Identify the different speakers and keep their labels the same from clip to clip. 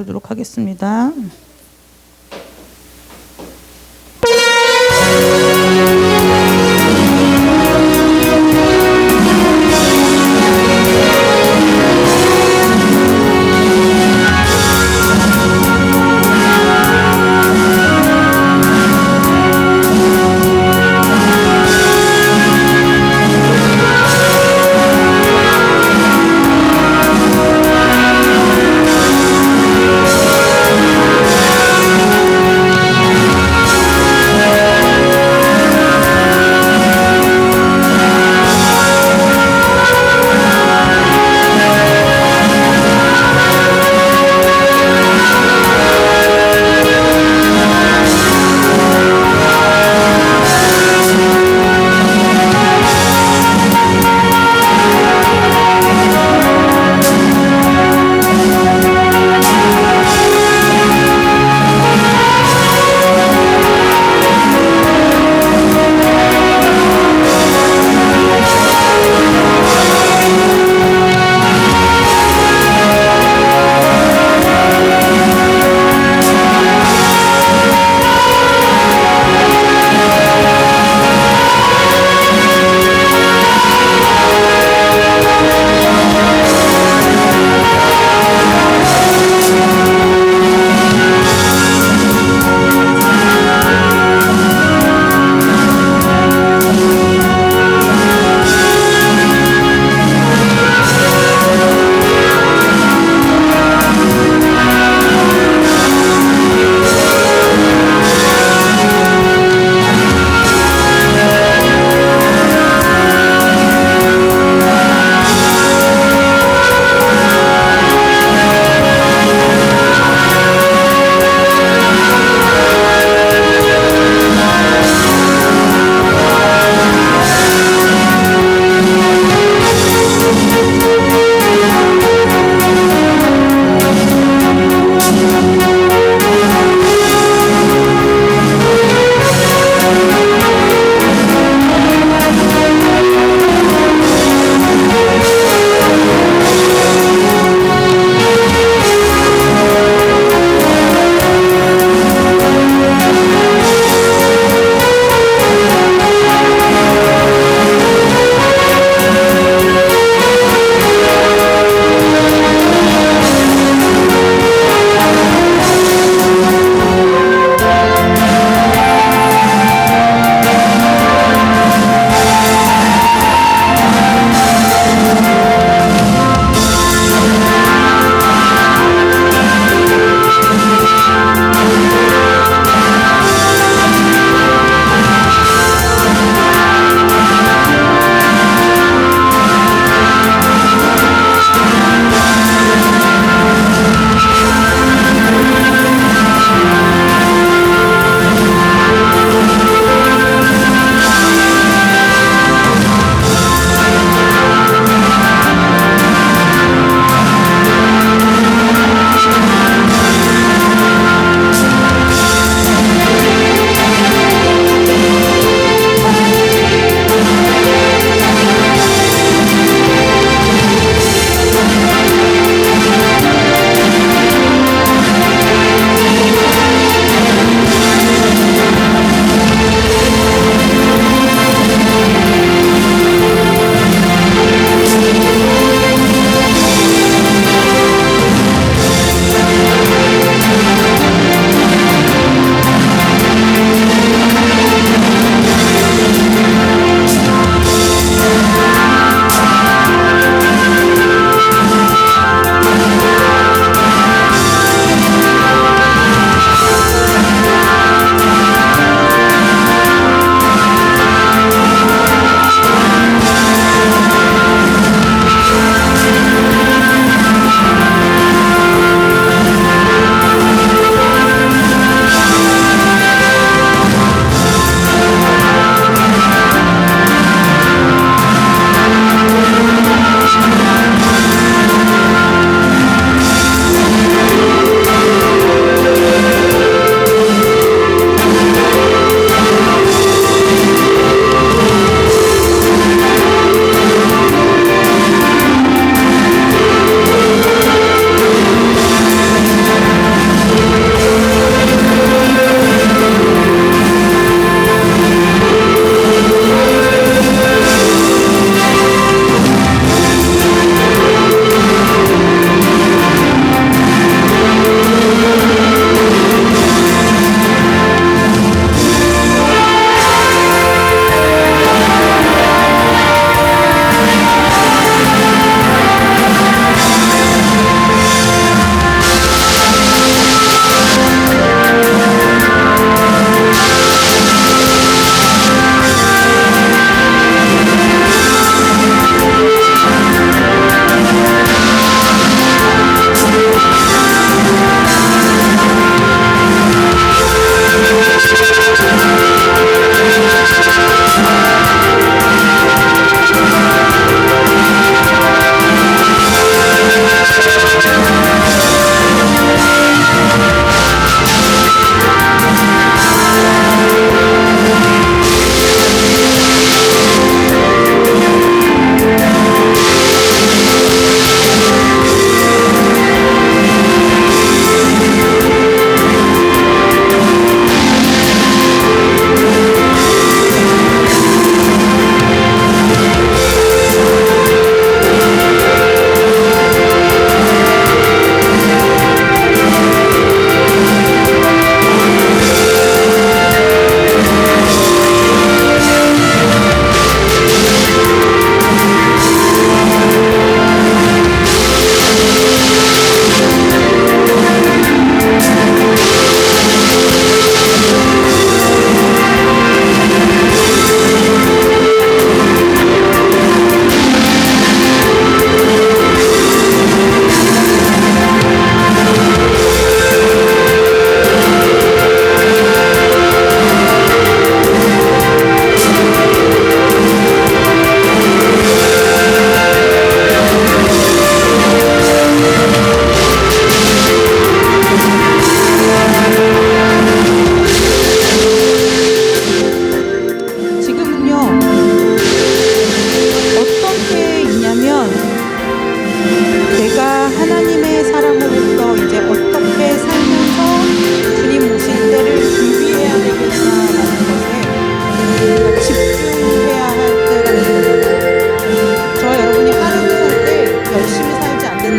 Speaker 1: 부르도록 하겠습니다.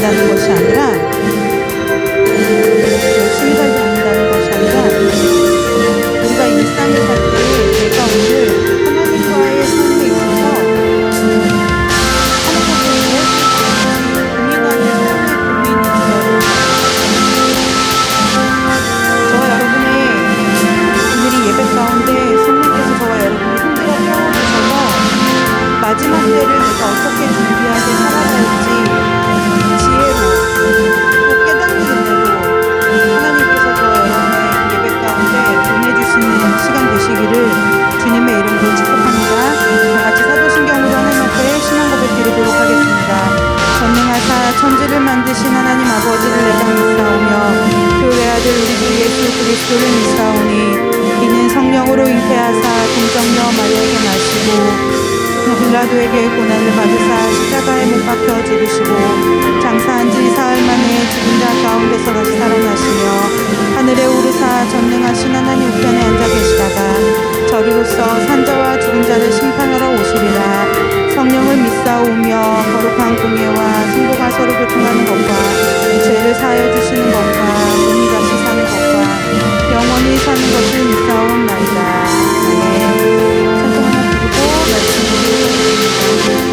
Speaker 1: 않는다는 것이 아니라 열심히 살지 않는다는 것이 아니라 우리가 일상을 살 때 내가 오늘 하나님과의 삶에 있어서 하나님께 고민하는 삶의 고민이 있어요. 저와 여러분의 오늘 이 예배 가운데 성령께서 저와 여러분을 흔들어 깨워주셔서 마지막 때를 내가 어떻게 준비하게 살아야 할지 지혜로 또 깨닫는 은혜로 하나님께서 저와 여러분의 예배 가운데 보내주시는 시간 되시기를 주님의 이름으로 축복합니다. 다같이 사도신경으로 하나님 앞에 신앙 고백 드리도록 하겠습니다. 전능하사 천지를 만드신 하나님 아버지를 내가 믿사오며 그 외아들 우리 주 예수 그리스도를 믿사오니 이는 성령으로 잉태하사 동정녀 마리아에게 나시고 빌라도에게 고난을 받으사 십자가에 못 박혀 죽으시고 장사한 지 사흘 만에 죽은 자 가운데서 다시 살아나시며 하늘에 오르사 전능하신 하나님 우편에 앉아 계시다가 저리로서 산자와 죽은 자를 심판하러 오시리라. 성령을 믿사오며 거룩한 공예와 성도가 서로 교통하는 것과 죄를 사하여 주시는 것과 몸이 다시 사는 것과 영원히 사는 것을 믿사옵나이다. 아멘. 찬송 하나 드리고 말씀 드리겠습니다.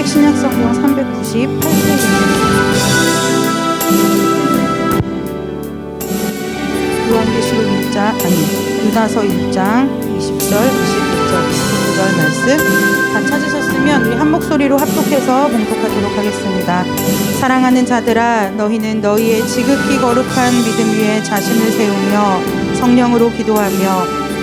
Speaker 1: 신약성경 398페이지입니다. 요한계시록 1장, 유다서 1장 20절, 21절 구절 말씀 다 찾으셨으면 우리 한 목소리로 합독해서 봉독하도록 하겠습니다. 사랑하는 자들아, 너희는 너희의 지극히 거룩한 믿음 위에 자신을 세우며 성령으로 기도하며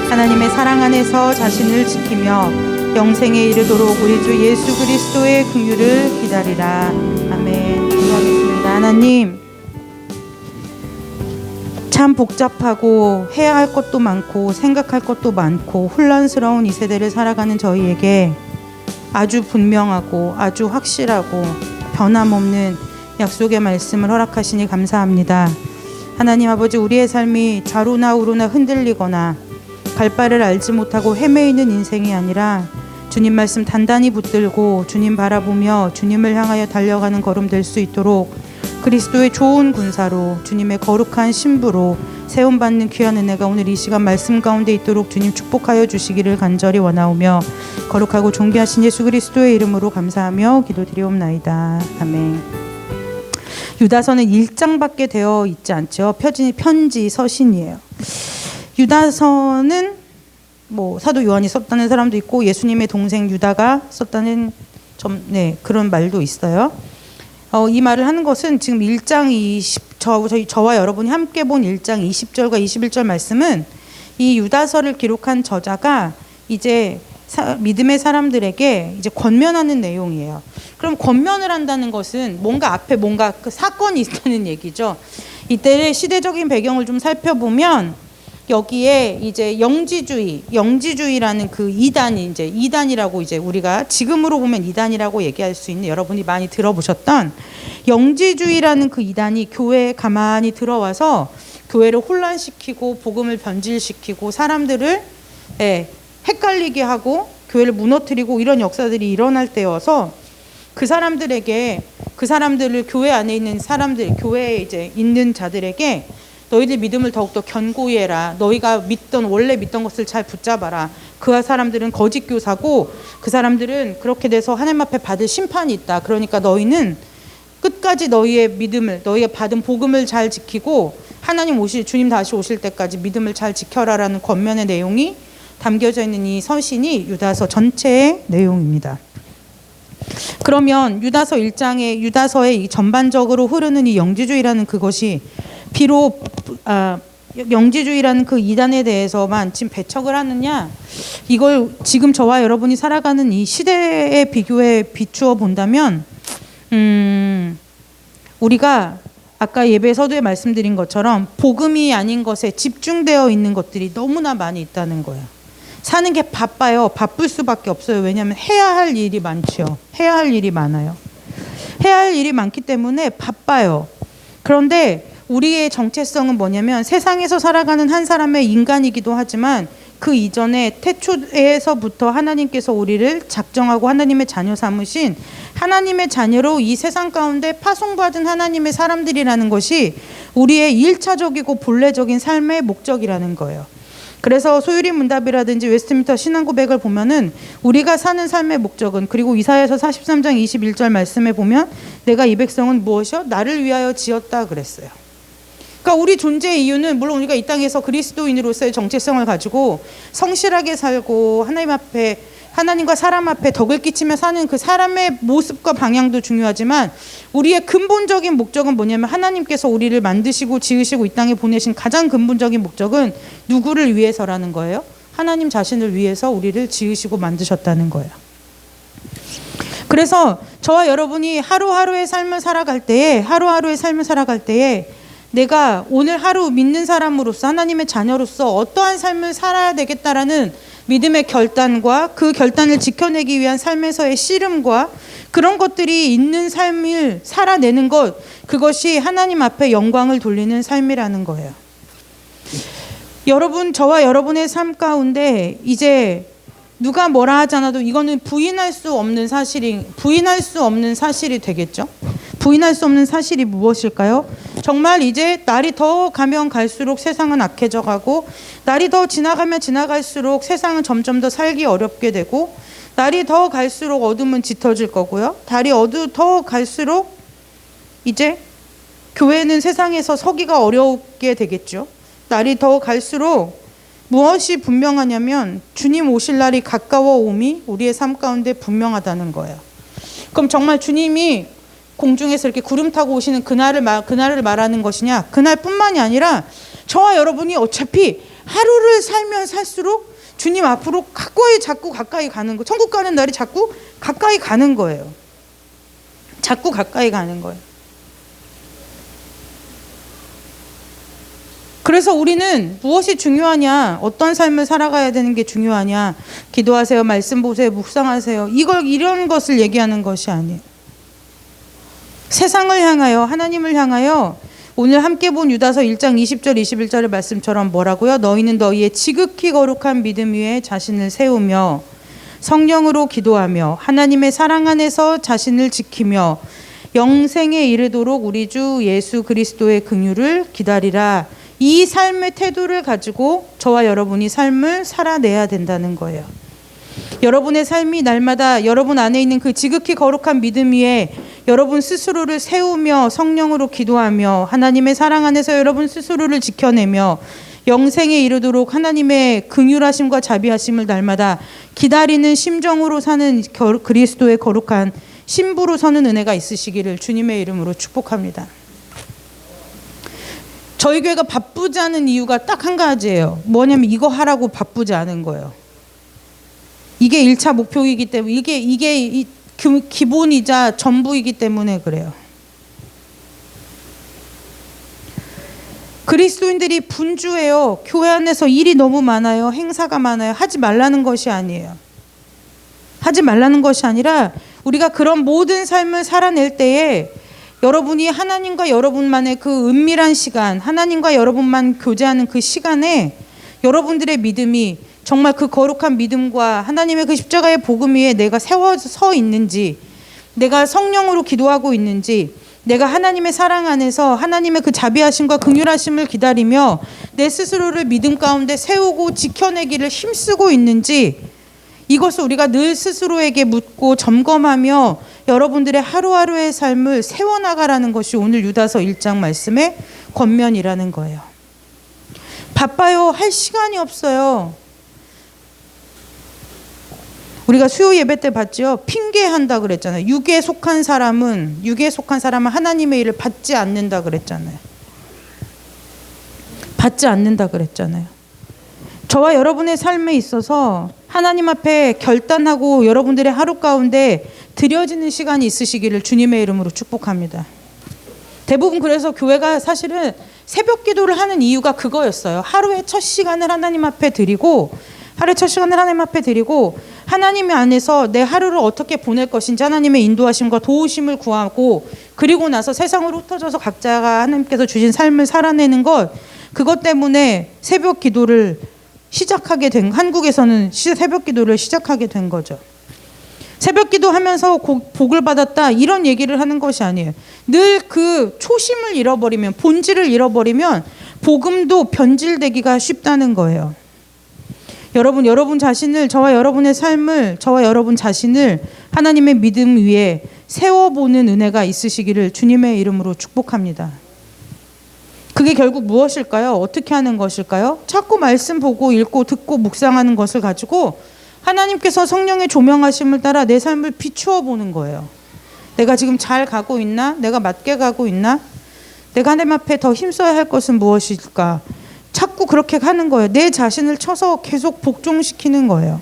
Speaker 1: 하나님의 사랑 안에서 자신을 지키며 영생에 이르도록 우리 주 예수 그리스도의 긍휼을 기다리라. 아멘. 기도하겠습니다. 하나님, 참 복잡하고 해야 할 것도 많고 생각할 것도 많고 혼란스러운 이 세대를 살아가는 저희에게 아주 분명하고 아주 확실하고 변함없는 약속의 말씀을 허락하시니 감사합니다. 하나님 아버지, 우리의 삶이 좌로나 우로나 흔들리거나 갈 바를 알지 못하고 헤매이는 인생이 아니라 주님 말씀 단단히 붙들고 주님 바라보며 주님을 향하여 달려가는 걸음 될 수 있도록 그리스도의 좋은 군사로 주님의 거룩한 신부로 세움받는 귀한 은혜가 오늘 이 시간 말씀 가운데 있도록 주님 축복하여 주시기를 간절히 원하오며 거룩하고 존귀하신 예수 그리스도의 이름으로 감사하며 기도드리옵나이다. 아멘. 유다서는 1장밖에 되어 있지 않죠. 편지 서신이에요. 유다서는 사도 요한이 썼다는 사람도 있고 예수님의 동생 유다가 썼다는 그런 말도 있어요. 이 말을 하는 것은 지금 1장 저와 여러분이 함께 본 1장 20절과 21절 말씀은 이 유다서를 기록한 저자가 이제 믿음의 사람들에게 이제 권면하는 내용이에요. 그럼 권면을 한다는 것은 앞에 그 사건이 있다는 얘기죠. 이때의 시대적인 배경을 좀 살펴보면 여기에 이제 영지주의라는 그 이단이라고 이제 우리가 지금으로 보면 이단이라고 얘기할 수 있는, 여러분이 많이 들어보셨던 영지주의라는 그 이단이 교회에 가만히 들어와서 교회를 혼란시키고 복음을 변질시키고 사람들을 헷갈리게 하고 교회를 무너뜨리고 이런 역사들이 일어날 때여서 그 사람들을 교회 안에 있는 사람들, 교회에 이제 있는 자들에게 너희들 믿음을 더욱더 견고히 해라. 너희가 원래 믿던 것을 잘 붙잡아라. 그 사람들은 거짓 교사고 그 사람들은 그렇게 돼서 하나님 앞에 받을 심판이 있다. 그러니까 너희는 끝까지 너희의 믿음을, 너희가 받은 복음을 잘 지키고 주님 다시 오실 때까지 믿음을 잘 지켜라라는 권면의 내용이 담겨져 있는 이 서신이 유다서 전체의 내용입니다. 그러면 유다서 1장의 유다서의 전반적으로 흐르는 이 영지주의라는 그것이 비록 영지주의라는 그 이단에 대해서만 지금 배척을 하느냐, 이걸 지금 저와 여러분이 살아가는 이 시대에 비추어 본다면 우리가 아까 예배 서두에 말씀드린 것처럼 복음이 아닌 것에 집중되어 있는 것들이 너무나 많이 있다는 거예요. 사는 게 바빠요. 바쁠 수밖에 없어요. 왜냐하면 해야 할 일이 많죠. 해야 할 일이 많아요. 해야 할 일이 많기 때문에 바빠요. 그런데 우리의 정체성은 뭐냐면 세상에서 살아가는 한 사람의 인간이기도 하지만 그 이전에 태초에서부터 하나님께서 우리를 작정하고 하나님의 자녀 삼으신 하나님의 자녀로 이 세상 가운데 파송받은 하나님의 사람들이라는 것이 우리의 1차적이고 본래적인 삶의 목적이라는 거예요. 그래서 소유리 문답이라든지 웨스트민스터 신앙고백을 보면은 우리가 사는 삶의 목적은, 그리고 이사야서 43장 21절 말씀에 보면 내가 이 백성은 무엇이요? 나를 위하여 지었다 그랬어요. 그러니까 우리 존재의 이유는 물론 우리가 이 땅에서 그리스도인으로서의 정체성을 가지고 성실하게 살고 하나님과 사람 앞에 덕을 끼치며 사는 그 사람의 모습과 방향도 중요하지만 우리의 근본적인 목적은 뭐냐면 하나님께서 우리를 만드시고 지으시고 이 땅에 보내신 가장 근본적인 목적은 누구를 위해서라는 거예요? 하나님 자신을 위해서 우리를 지으시고 만드셨다는 거예요. 그래서 저와 여러분이 하루하루의 삶을 살아갈 때에 내가 오늘 하루 믿는 사람으로서 하나님의 자녀로서 어떠한 삶을 살아야 되겠다라는 믿음의 결단과 그 결단을 지켜내기 위한 삶에서의 씨름과 그런 것들이 있는 삶을 살아내는 것, 그것이 하나님 앞에 영광을 돌리는 삶이라는 거예요. 여러분, 저와 여러분의 삶 가운데 이제 누가 뭐라 하지 않아도 이거는 부인할 수 없는 사실이 되겠죠. 부인할 수 없는 사실이 무엇일까요? 정말 이제 날이 더 가면 갈수록 세상은 악해져 가고, 날이 더 지나가면 지나갈수록 세상은 점점 더 살기 어렵게 되고, 날이 더 갈수록 어둠은 짙어질 거고요. 달이 더 갈수록 이제 교회는 세상에서 서기가 어렵게 되겠죠. 날이 더 갈수록 무엇이 분명하냐면 주님 오실 날이 가까워 오미 우리의 삶 가운데 분명하다는 거예요. 그럼 정말 주님이 공중에서 이렇게 구름 타고 오시는 그날을 말하는 것이냐? 그날뿐만이 아니라 저와 여러분이 어차피 하루를 살면 살수록 주님 앞으로 자꾸 가까이 가는 거. 천국 가는 날이 자꾸 가까이 가는 거예요. 자꾸 가까이 가는 거예요. 그래서 우리는 무엇이 중요하냐, 어떤 삶을 살아가야 되는 게 중요하냐, 기도하세요, 말씀 보세요, 묵상하세요, 이런 것을 얘기하는 것이 아니에요. 세상을 향하여, 하나님을 향하여 오늘 함께 본 유다서 1장 20절 21절의 말씀처럼 뭐라고요? 너희는 너희의 지극히 거룩한 믿음 위에 자신을 세우며 성령으로 기도하며 하나님의 사랑 안에서 자신을 지키며 영생에 이르도록 우리 주 예수 그리스도의 긍휼을 기다리라. 이 삶의 태도를 가지고 저와 여러분이 삶을 살아내야 된다는 거예요. 여러분의 삶이 날마다 여러분 안에 있는 그 지극히 거룩한 믿음 위에 여러분 스스로를 세우며 성령으로 기도하며 하나님의 사랑 안에서 여러분 스스로를 지켜내며 영생에 이르도록 하나님의 긍휼하심과 자비하심을 날마다 기다리는 심정으로 사는 그리스도의 거룩한 신부로 서는 은혜가 있으시기를 주님의 이름으로 축복합니다. 저희 교회가 바쁘지 않은 이유가 딱 한 가지예요. 뭐냐면 이거 하라고 바쁘지 않은 거예요. 이게 1차 목표이기 때문에 이게 기본이자 전부이기 때문에 그래요. 그리스도인들이 분주해요. 교회 안에서 일이 너무 많아요. 행사가 많아요. 하지 말라는 것이 아니에요. 하지 말라는 것이 아니라 우리가 그런 모든 삶을 살아낼 때에 여러분이 하나님과 여러분만의 그 은밀한 시간, 하나님과 여러분만 교제하는 그 시간에 여러분들의 믿음이 정말 그 거룩한 믿음과 하나님의 그 십자가의 복음 위에 내가 세워서 있는지, 내가 성령으로 기도하고 있는지, 내가 하나님의 사랑 안에서 하나님의 그 자비하심과 긍휼하심을 기다리며 내 스스로를 믿음 가운데 세우고 지켜내기를 힘쓰고 있는지, 이것을 우리가 늘 스스로에게 묻고 점검하며 여러분들의 하루하루의 삶을 세워나가라는 것이 오늘 유다서 1장 말씀의 권면이라는 거예요. 바빠요. 할 시간이 없어요. 우리가 수요 예배 때 봤죠. 핑계한다 그랬잖아요. 육에 속한 사람은 하나님의 일을 받지 않는다 그랬잖아요. 받지 않는다 그랬잖아요. 저와 여러분의 삶에 있어서 하나님 앞에 결단하고 여러분들의 하루 가운데 드려지는 시간이 있으시기를 주님의 이름으로 축복합니다. 대부분 그래서 교회가 사실은 새벽 기도를 하는 이유가 그거였어요. 하루의 첫 시간을 하나님 앞에 드리고 하나님 안에서 내 하루를 어떻게 보낼 것인지 하나님의 인도하심과 도우심을 구하고, 그리고 나서 세상으로 흩어져서 각자가 하나님께서 주신 삶을 살아내는 그것 때문에 새벽 기도를 시작하게 된, 한국에서는 새벽 기도를 시작하게 된 거죠. 새벽 기도하면서 복을 받았다 이런 얘기를 하는 것이 아니에요. 늘 그 초심을 잃어버리면, 본질을 잃어버리면 복음도 변질되기가 쉽다는 거예요. 여러분 자신을, 저와 여러분의 삶을, 저와 여러분 자신을 하나님의 믿음 위에 세워보는 은혜가 있으시기를 주님의 이름으로 축복합니다. 그게 결국 무엇일까요? 어떻게 하는 것일까요? 자꾸 말씀 보고 읽고 듣고 묵상하는 것을 가지고 하나님께서 성령의 조명하심을 따라 내 삶을 비추어 보는 거예요. 내가 지금 잘 가고 있나? 내가 맞게 가고 있나? 내가 하나님 앞에 더 힘써야 할 것은 무엇일까? 자꾸 그렇게 하는 거예요. 내 자신을 쳐서 계속 복종시키는 거예요.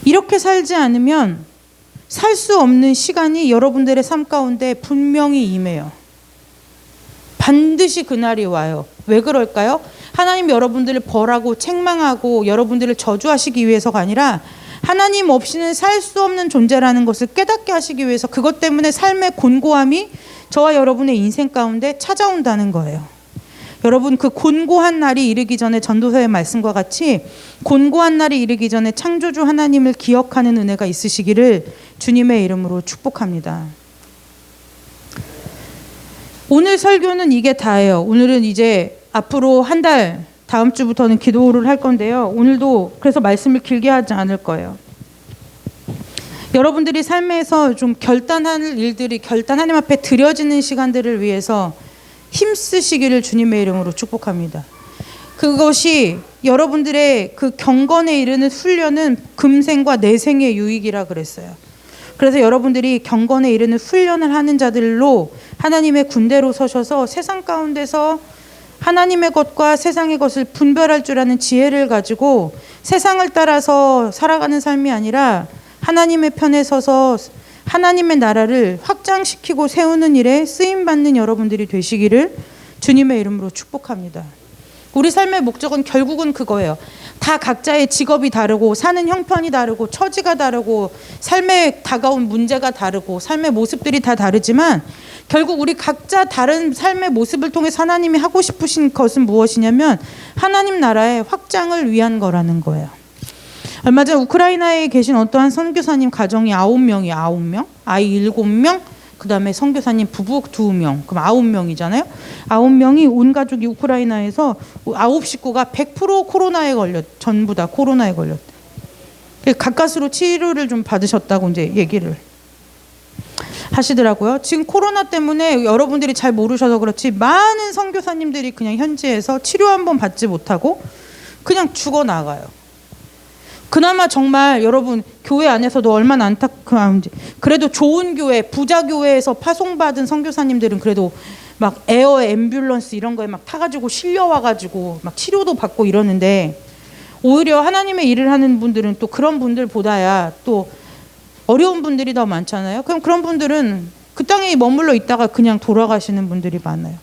Speaker 1: 이렇게 살지 않으면 살 수 없는 시간이 여러분들의 삶 가운데 분명히 임해요. 반드시 그날이 와요. 왜 그럴까요? 하나님 여러분들을 벌하고 책망하고 여러분들을 저주하시기 위해서가 아니라 하나님 없이는 살 수 없는 존재라는 것을 깨닫게 하시기 위해서, 그것 때문에 삶의 곤고함이 저와 여러분의 인생 가운데 찾아온다는 거예요. 여러분, 그 곤고한 날이 이르기 전에 전도서의 말씀과 같이 곤고한 날이 이르기 전에 창조주 하나님을 기억하는 은혜가 있으시기를 주님의 이름으로 축복합니다. 오늘 설교는 이게 다예요. 오늘은 이제 앞으로 한 달, 다음 주부터는 기도를 할 건데요. 오늘도 그래서 말씀을 길게 하지 않을 거예요. 여러분들이 삶에서 좀 결단할 일들이, 하나님 앞에 드려지는 시간들을 위해서 힘쓰시기를 주님의 이름으로 축복합니다. 그것이 여러분들의 그 경건에 이르는 훈련은 금생과 내생의 유익이라 그랬어요. 그래서 여러분들이 경건에 이르는 훈련을 하는 자들로 하나님의 군대로 서셔서 세상 가운데서 하나님의 것과 세상의 것을 분별할 줄 아는 지혜를 가지고 세상을 따라서 살아가는 삶이 아니라 하나님의 편에 서서 하나님의 나라를 확장시키고 세우는 일에 쓰임받는 여러분들이 되시기를 주님의 이름으로 축복합니다. 우리 삶의 목적은 결국은 그거예요. 다 각자의 직업이 다르고 사는 형편이 다르고 처지가 다르고 삶에 다가온 문제가 다르고 삶의 모습들이 다 다르지만 결국 우리 각자 다른 삶의 모습을 통해서 하나님이 하고 싶으신 것은 무엇이냐면 하나님 나라의 확장을 위한 거라는 거예요. 얼마 전 우크라이나에 계신 어떠한 선교사님 가정이 9명, 아이 7명, 그 다음에 선교사님 부부 2명, 그럼 9명이잖아요. 9명이 온 가족이 우크라이나에서 9식구가 100% 코로나에 전부 다 코로나에 걸렸대. 가까스로 치료를 좀 받으셨다고 이제 얘기를 하시더라고요. 지금 코로나 때문에 여러분들이 잘 모르셔서 그렇지 많은 선교사님들이 그냥 현지에서 치료 한번 받지 못하고 그냥 죽어나가요. 그나마 정말 여러분 교회 안에서도 얼마나 안타까운지 그래도 좋은 교회, 부자 교회에서 파송받은 선교사님들은 그래도 막 에어 앰뷸런스 이런 거에 막 타가지고 실려와가지고 막 치료도 받고 이러는데 오히려 하나님의 일을 하는 분들은 또 그런 분들보다야 또 어려운 분들이 더 많잖아요. 그럼 그런 분들은 그 땅에 머물러 있다가 그냥 돌아가시는 분들이 많아요.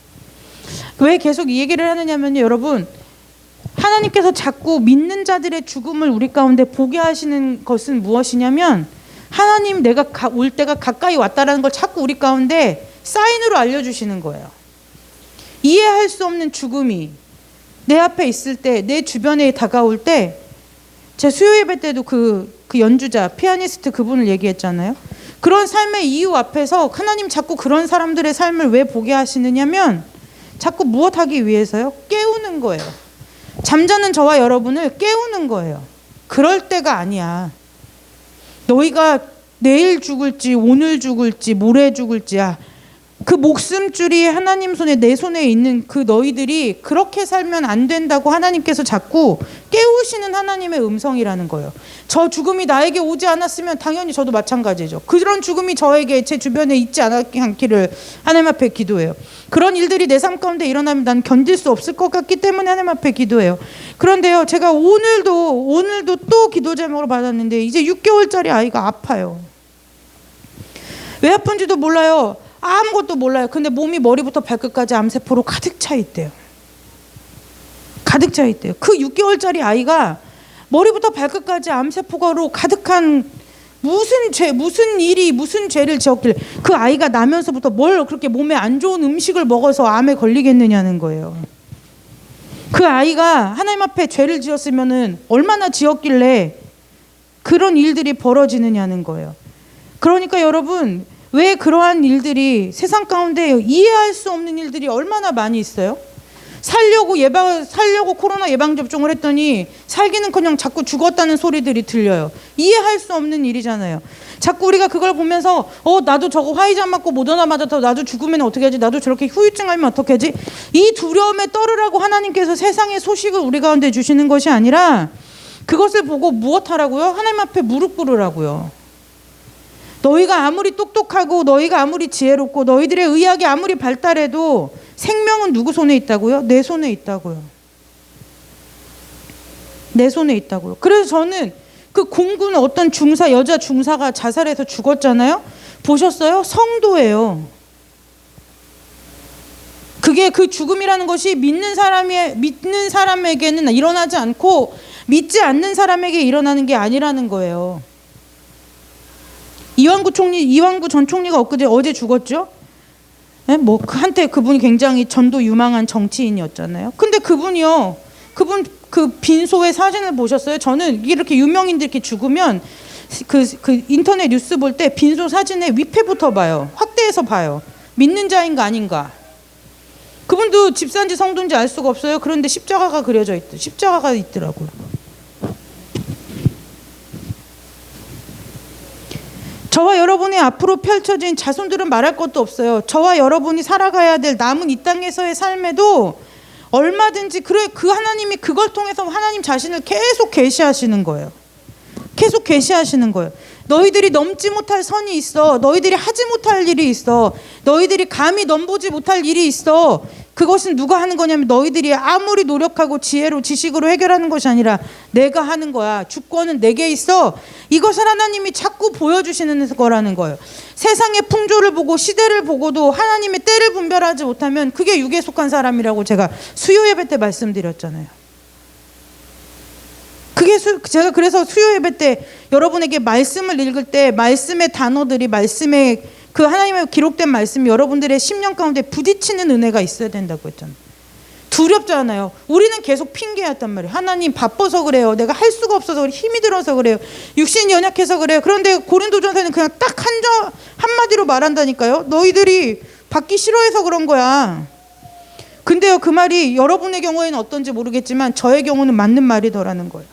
Speaker 1: 왜 계속 이 얘기를 하느냐면요, 여러분 하나님께서 자꾸 믿는 자들의 죽음을 우리 가운데 보게 하시는 것은 무엇이냐면 하나님 내가 올 때가 가까이 왔다라는 걸 자꾸 우리 가운데 사인으로 알려주시는 거예요. 이해할 수 없는 죽음이 내 앞에 있을 때, 내 주변에 다가올 때, 제 수요 예배 때도 그 연주자, 피아니스트 그분을 얘기했잖아요. 그런 삶의 이유 앞에서 하나님 자꾸 그런 사람들의 삶을 왜 보게 하시느냐면 자꾸 무엇하기 위해서요? 깨우는 거예요. 잠자는 저와 여러분을 깨우는 거예요. 그럴 때가 아니야. 너희가 내일 죽을지 오늘 죽을지 모레 죽을지 그 목숨줄이 하나님 손에 내 손에 있는 그 너희들이 그렇게 살면 안 된다고 하나님께서 자꾸 깨우시는 하나님의 음성이라는 거예요. 저 죽음이 나에게 오지 않았으면 당연히 저도 마찬가지죠. 그런 죽음이 저에게 제 주변에 있지 않기를 하나님 앞에 기도해요. 그런 일들이 내 삶 가운데 일어나면 난 견딜 수 없을 것 같기 때문에 하나님 앞에 기도해요. 그런데요, 제가 오늘도 또 기도 제목으로 받았는데 이제 6개월짜리 아이가 아파요. 왜 아픈지도 몰라요. 아무것도 몰라요. 근데 몸이 머리부터 발끝까지 암세포로 가득 차 있대요. 가득 차 있대요. 그 6개월짜리 아이가 머리부터 발끝까지 암세포로 가득한 무슨 죄를 지었길래 그 아이가 나면서부터 뭘 그렇게 몸에 안 좋은 음식을 먹어서 암에 걸리겠느냐는 거예요. 그 아이가 하나님 앞에 죄를 지었으면은 얼마나 지었길래 그런 일들이 벌어지느냐는 거예요. 그러니까 여러분, 왜 그러한 일들이 세상 가운데 이해할 수 없는 일들이 얼마나 많이 있어요? 살려고 코로나 예방접종을 했더니 살기는커녕 자꾸 죽었다는 소리들이 들려요. 이해할 수 없는 일이잖아요. 자꾸 우리가 그걸 보면서 나도 저거 화이자 맞고 모더나 맞아서 나도 죽으면 어떻게 하지? 나도 저렇게 후유증 알면 어떻게 하지? 이 두려움에 떨으라고 하나님께서 세상의 소식을 우리 가운데 주시는 것이 아니라 그것을 보고 무엇하라고요? 하나님 앞에 무릎 꿇으라고요. 너희가 아무리 똑똑하고 너희가 아무리 지혜롭고 너희들의 의학이 아무리 발달해도 생명은 누구 손에 있다고요? 내 손에 있다고요. 내 손에 있다고요. 그래서 저는 그 공군 어떤 여자 중사가 자살해서 죽었잖아요. 보셨어요? 성도예요. 그게 그 죽음이라는 것이 믿는 사람에게는 일어나지 않고 믿지 않는 사람에게 일어나는 게 아니라는 거예요. 이완구 전 총리가 어제 죽었죠? 네? 한때 그분이 굉장히 전도 유망한 정치인이었잖아요. 근데 그분 그 빈소의 사진을 보셨어요? 저는 이렇게 유명인들 이렇게 죽으면 그 인터넷 뉴스 볼 때 빈소 사진의 위패부터 봐요. 확대해서 봐요. 믿는 자인가 아닌가. 그분도 집사인지 성도인지 알 수가 없어요. 그런데 십자가가 있더라고요. 저와 여러분의 앞으로 펼쳐진 자손들은 말할 것도 없어요. 저와 여러분이 살아가야 될 남은 이 땅에서의 삶에도 얼마든지 그래, 그 하나님이 그걸 통해서 하나님 자신을 계속 계시하시는 거예요. 계속 계시하시는 거예요. 너희들이 넘지 못할 선이 있어. 너희들이 하지 못할 일이 있어. 너희들이 감히 넘보지 못할 일이 있어. 그것은 누가 하는 거냐면 너희들이 아무리 노력하고 지혜로 지식으로 해결하는 것이 아니라 내가 하는 거야. 주권은 내게 있어. 이것을 하나님이 자꾸 보여주시는 거라는 거예요. 세상의 풍조를 보고 시대를 보고도 하나님의 때를 분별하지 못하면 그게 육에 속한 사람이라고 제가 수요 예배 때 말씀드렸잖아요. 제가 그래서 수요 예배 때 여러분에게 말씀을 읽을 때 말씀의 단어들이 말씀의 그 하나님의 기록된 말씀이 여러분들의 심령 가운데 부딪히는 은혜가 있어야 된다고 했잖아요. 두렵잖아요. 우리는 계속 핑계였단 말이에요. 하나님 바빠서 그래요. 내가 할 수가 없어서 그래요. 힘이 들어서 그래요. 육신이 연약해서 그래요. 그런데 고린도전서는 그냥 딱 한마디로 말한다니까요. 너희들이 받기 싫어해서 그런 거야. 근데요, 그 말이 여러분의 경우에는 어떤지 모르겠지만 저의 경우는 맞는 말이더라는 거예요.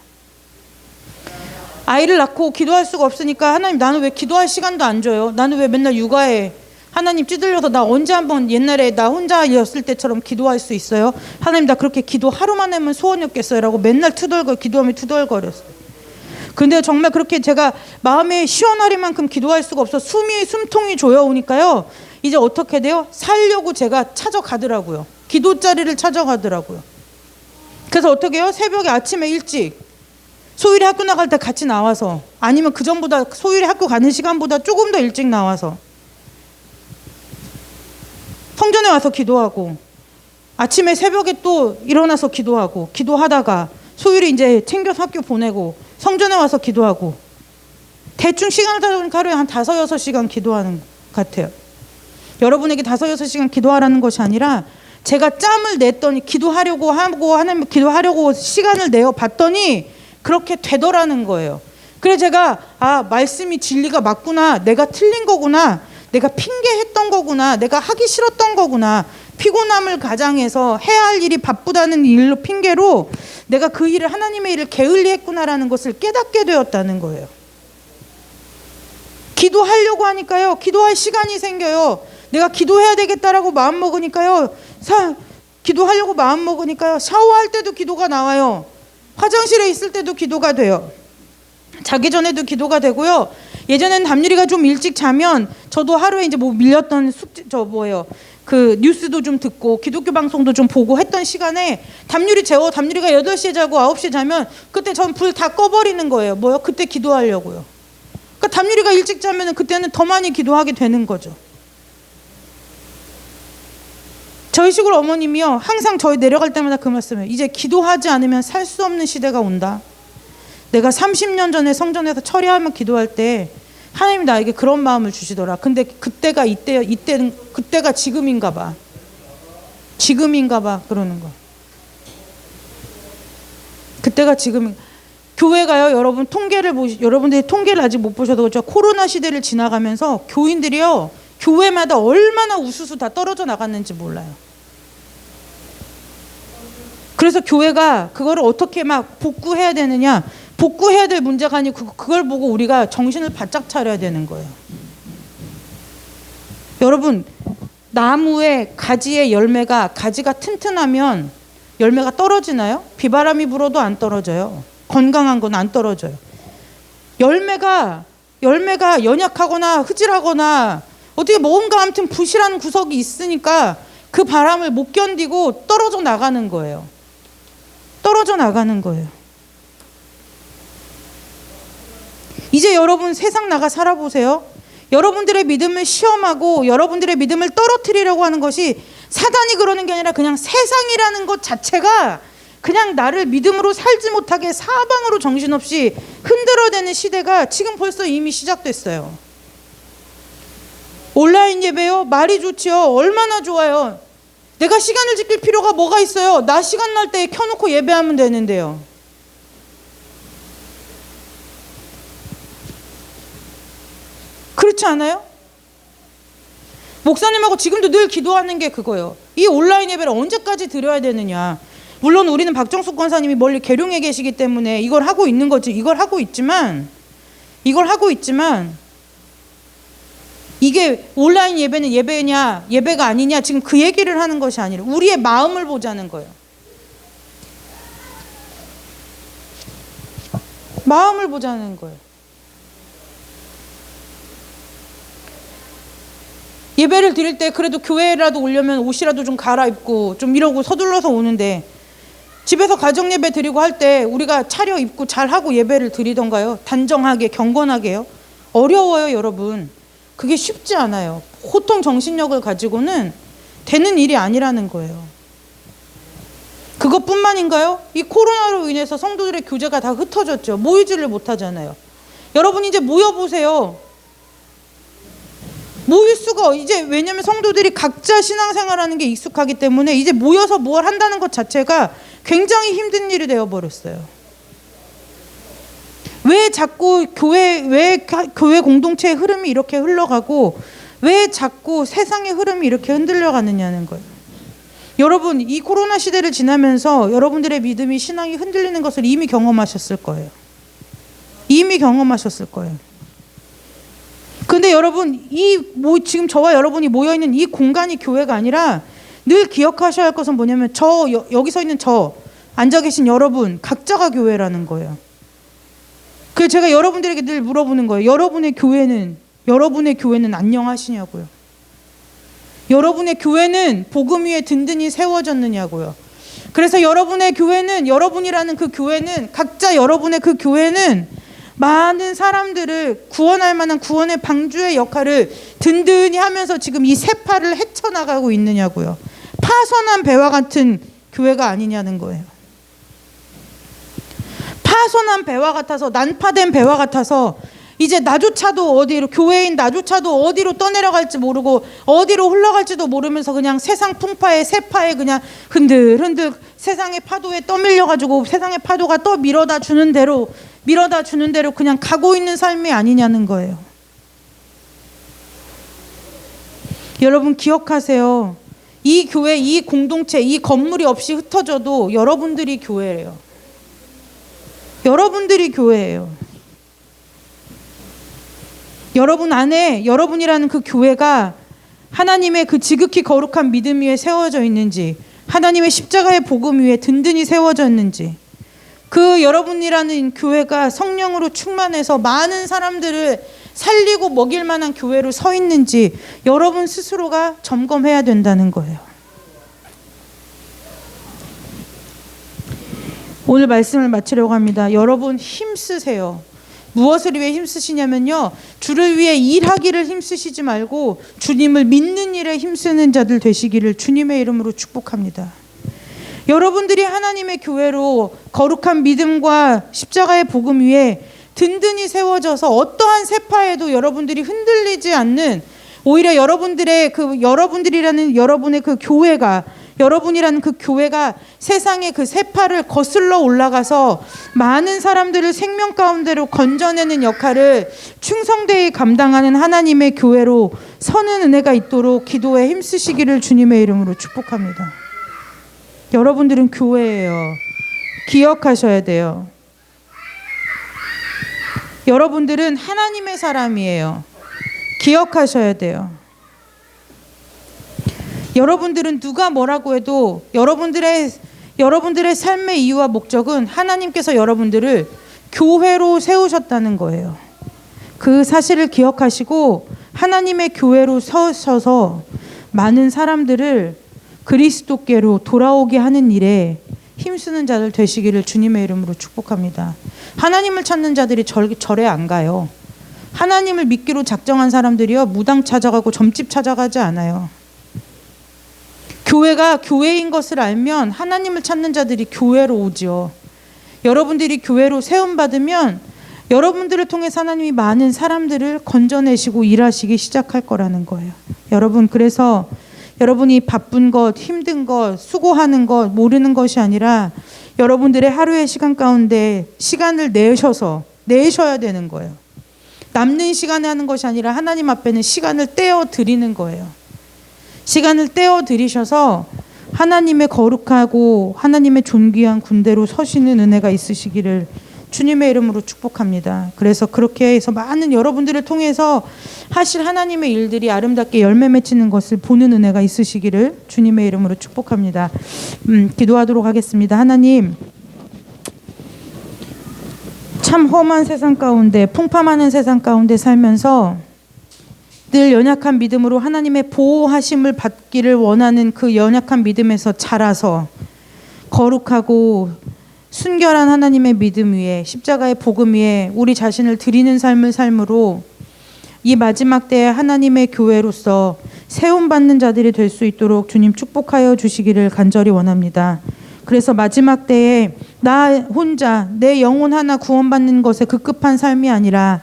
Speaker 1: 아이를 낳고 기도할 수가 없으니까 하나님 나는 왜 기도할 시간도 안 줘요? 나는 왜 맨날 육아해? 하나님 찌들려서 나 언제 한번 옛날에 나 혼자였을 때처럼 기도할 수 있어요? 하나님 나 그렇게 기도 하루만 하면 소원이 없겠어요? 라고 맨날 기도하면 투덜거렸어요. 근데 정말 그렇게 제가 마음에 시원할 만큼 기도할 수가 없어 숨통이 조여오니까요. 이제 어떻게 돼요? 살려고 제가 찾아가더라고요. 기도 자리를 찾아가더라고요. 그래서 어떻게 해요? 새벽에 아침에 일찍 소율이 학교 나갈 때 같이 나와서 아니면 그 전보다 소율이 학교 가는 시간보다 조금 더 일찍 나와서 성전에 와서 기도하고 아침에 새벽에 또 일어나서 기도하고 기도하다가 소율이 이제 챙겨서 학교 보내고 성전에 와서 기도하고 대충 시간을 따다 보니까 하루에 한 5-6시간 기도하는 것 같아요. 여러분에게 5-6시간 기도하라는 것이 아니라 제가 짬을 냈더니 기도하려고 하고 하나님 기도하려고 시간을 내어 봤더니 그렇게 되더라는 거예요. 그래서 제가 말씀이 진리가 맞구나. 내가 틀린 거구나. 내가 핑계했던 거구나. 내가 하기 싫었던 거구나. 피곤함을 가장해서 해야 할 일이 바쁘다는 일로 핑계로 내가 그 일을 하나님의 일을 게을리했구나라는 것을 깨닫게 되었다는 거예요. 기도하려고 하니까요. 기도할 시간이 생겨요. 내가 기도해야 되겠다라고 마음 먹으니까요. 기도하려고 마음 먹으니까요. 샤워할 때도 기도가 나와요. 화장실에 있을 때도 기도가 돼요. 자기 전에도 기도가 되고요. 예전에는 담유리가 좀 일찍 자면 저도 하루에 이제 뭐 밀렸던 그 뉴스도 좀 듣고 기독교 방송도 좀 보고 했던 시간에 담유리가 8시에 자고 9시에 자면 그때 전 불 다 꺼버리는 거예요. 그때 기도하려고요. 그러니까 담유리가 일찍 자면 그때는 더 많이 기도하게 되는 거죠. 저희 시골 어머님이요. 항상 저희 내려갈 때마다 그 말씀을 이제 기도하지 않으면 살 수 없는 시대가 온다. 내가 30년 전에 성전에서 철야하며 기도할 때 하나님이 나에게 그런 마음을 주시더라. 근데 그때가 그때가 지금인가 봐. 그러는 거. 그때가 지금 교회가요. 여러분들이 통계를 아직 못 보셔도 그렇죠. 코로나 시대를 지나가면서 교인들이요. 교회마다 얼마나 우수수 다 떨어져 나갔는지 몰라요. 그래서 교회가 그거를 어떻게 막 복구해야 되느냐. 복구해야 될 문제가 아니고 그걸 보고 우리가 정신을 바짝 차려야 되는 거예요. 여러분, 나무의 가지의 가지가 튼튼하면 열매가 떨어지나요? 비바람이 불어도 안 떨어져요. 건강한 건 안 떨어져요. 열매가 연약하거나 흐질하거나 어떻게 뭔가 아무튼 부실한 구석이 있으니까 그 바람을 못 견디고 떨어져 나가는 거예요. 이제 여러분 세상 나가 살아보세요. 여러분들의 믿음을 시험하고 여러분들의 믿음을 떨어뜨리려고 하는 것이 사단이 그러는 게 아니라 그냥 세상이라는 것 자체가 그냥 나를 믿음으로 살지 못하게 사방으로 정신없이 흔들어대는 시대가 지금 벌써 이미 시작됐어요. 온라인 예배요? 말이 좋지요. 얼마나 좋아요. 내가 시간을 지킬 필요가 뭐가 있어요. 나 시간 날 때 켜놓고 예배하면 되는데요. 그렇지 않아요? 목사님하고 지금도 늘 기도하는 게 그거예요. 이 온라인 예배를 언제까지 드려야 되느냐. 물론 우리는 박정숙 권사님이 멀리 계룡에 계시기 때문에 이걸 하고 있는 거지. 이걸 하고 있지만 이게 온라인 예배는 예배냐 예배가 아니냐 지금 그 얘기를 하는 것이 아니라 우리의 마음을 보자는 거예요. 마음을 보자는 거예요. 예배를 드릴 때 그래도 교회라도 오려면 옷이라도 좀 갈아입고 좀 이러고 서둘러서 오는데, 집에서 가정 예배 드리고 할 때 우리가 차려입고 잘하고 예배를 드리던가요? 단정하게 경건하게요? 어려워요, 여러분. 그게 쉽지 않아요. 보통 정신력을 가지고는 되는 일이 아니라는 거예요. 그것뿐만인가요? 이 코로나로 인해서 성도들의 교제가 다 흩어졌죠. 모이지를 못하잖아요. 여러분 이제 모여보세요. 모일 수가, 이제 왜냐면 성도들이 각자 신앙생활하는 게 익숙하기 때문에 이제 모여서 뭘 한다는 것 자체가 굉장히 힘든 일이 되어버렸어요. 왜 자꾸 왜 교회 공동체의 흐름이 이렇게 흘러가고 왜 자꾸 세상의 흐름이 이렇게 흔들려가느냐는 거예요. 여러분 이 코로나 시대를 지나면서 여러분들의 믿음이, 신앙이 흔들리는 것을 이미 경험하셨을 거예요. 이미 경험하셨을 거예요. 근데 여러분 지금 저와 여러분이 모여있는 이 공간이 교회가 아니라 늘 기억하셔야 할 것은 뭐냐면 여기 서 있는 앉아 계신 여러분 각자가 교회라는 거예요. 그래서 제가 여러분들에게 늘 물어보는 거예요. 여러분의 교회는 안녕하시냐고요. 여러분의 교회는 복음 위에 든든히 세워졌느냐고요. 그래서 여러분의 교회는, 여러분이라는 그 교회는, 각자 여러분의 그 교회는 많은 사람들을 구원할 만한 구원의 방주의 역할을 든든히 하면서 지금 이 세파를 헤쳐나가고 있느냐고요. 파손한 배와 같은 교회가 아니냐는 거예요. 파손한 배와 같아서, 난파된 배와 같아서 이제 나조차도 어디로, 교회인 나조차도 어디로 떠내려갈지 모르고 어디로 흘러갈지도 모르면서 그냥 세상 풍파에, 세파에 그냥 흔들흔들 세상의 파도에 떠밀려가지고 세상의 파도가 또 밀어다 주는 대로 그냥 가고 있는 삶이 아니냐는 거예요. 여러분 기억하세요. 이 교회, 이 공동체, 이 건물이 없이 흩어져도 여러분들이 교회예요. 여러분들이 교회예요. 여러분 안에, 여러분이라는 그 교회가 하나님의 그 지극히 거룩한 믿음 위에 세워져 있는지, 하나님의 십자가의 복음 위에 든든히 세워져 있는지, 그 여러분이라는 교회가 성령으로 충만해서 많은 사람들을 살리고 먹일 만한 교회로 서 있는지 여러분 스스로가 점검해야 된다는 거예요. 오늘 말씀을 마치려고 합니다. 여러분 힘쓰세요. 무엇을 위해 힘쓰시냐면요, 주를 위해 일하기를 힘쓰시지 말고 주님을 믿는 일에 힘쓰는 자들 되시기를 주님의 이름으로 축복합니다. 여러분들이 하나님의 교회로 거룩한 믿음과 십자가의 복음 위에 든든히 세워져서 어떠한 세파에도 여러분들이 흔들리지 않는, 오히려 여러분들이라는 여러분의 그 교회가, 여러분이라는 그 교회가 세상의 그 세파를 거슬러 올라가서 많은 사람들을 생명 가운데로 건져내는 역할을 충성되이 감당하는 하나님의 교회로 서는 은혜가 있도록 기도에 힘쓰시기를 주님의 이름으로 축복합니다. 여러분들은 교회예요. 기억하셔야 돼요. 여러분들은 하나님의 사람이에요. 기억하셔야 돼요. 여러분들은 누가 뭐라고 해도 여러분들의 삶의 이유와 목적은 하나님께서 여러분들을 교회로 세우셨다는 거예요. 그 사실을 기억하시고 하나님의 교회로 서셔서 많은 사람들을 그리스도께로 돌아오게 하는 일에 힘쓰는 자들 되시기를 주님의 이름으로 축복합니다. 하나님을 찾는 자들이 절에 안 가요. 하나님을 믿기로 작정한 사람들이요, 무당 찾아가고 점집 찾아가지 않아요. 교회가 교회인 것을 알면 하나님을 찾는 자들이 교회로 오죠. 여러분들이 교회로 세움받으면 여러분들을 통해서 하나님이 많은 사람들을 건져내시고 일하시기 시작할 거라는 거예요. 여러분, 그래서 여러분이 바쁜 것, 힘든 것, 수고하는 것, 모르는 것이 아니라 여러분들의 하루의 시간 가운데 시간을 내셔야 되는 거예요. 남는 시간에 하는 것이 아니라 하나님 앞에는 시간을 떼어 드리는 거예요. 시간을 떼어 드리셔서 하나님의 거룩하고 하나님의 존귀한 군대로 서시는 은혜가 있으시기를 주님의 이름으로 축복합니다. 그래서 그렇게 해서 많은 여러분들을 통해서 하실 하나님의 일들이 아름답게 열매 맺히는 것을 보는 은혜가 있으시기를 주님의 이름으로 축복합니다. 기도하도록 하겠습니다. 하나님, 참 험한 세상 가운데, 풍파많은 세상 가운데 살면서 늘 연약한 믿음으로 하나님의 보호하심을 받기를 원하는 그 연약한 믿음에서 자라서 거룩하고 순결한 하나님의 믿음 위에, 십자가의 복음 위에 우리 자신을 드리는 삶을 삶으로 이 마지막 때에 하나님의 교회로서 세움받는 자들이 될 수 있도록 주님 축복하여 주시기를 간절히 원합니다. 그래서 마지막 때에 나 혼자 내 영혼 하나 구원받는 것에 급급한 삶이 아니라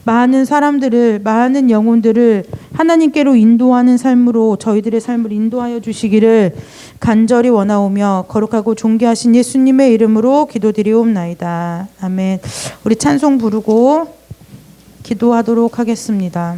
Speaker 1: 많은 사람들을, 많은 영혼들을 하나님께로 인도하는 삶으로 저희들의 삶을 인도하여 주시기를 간절히 원하오며 거룩하고 존귀하신 예수님의 이름으로 기도드리옵나이다. 아멘. 우리 찬송 부르고 기도하도록 하겠습니다.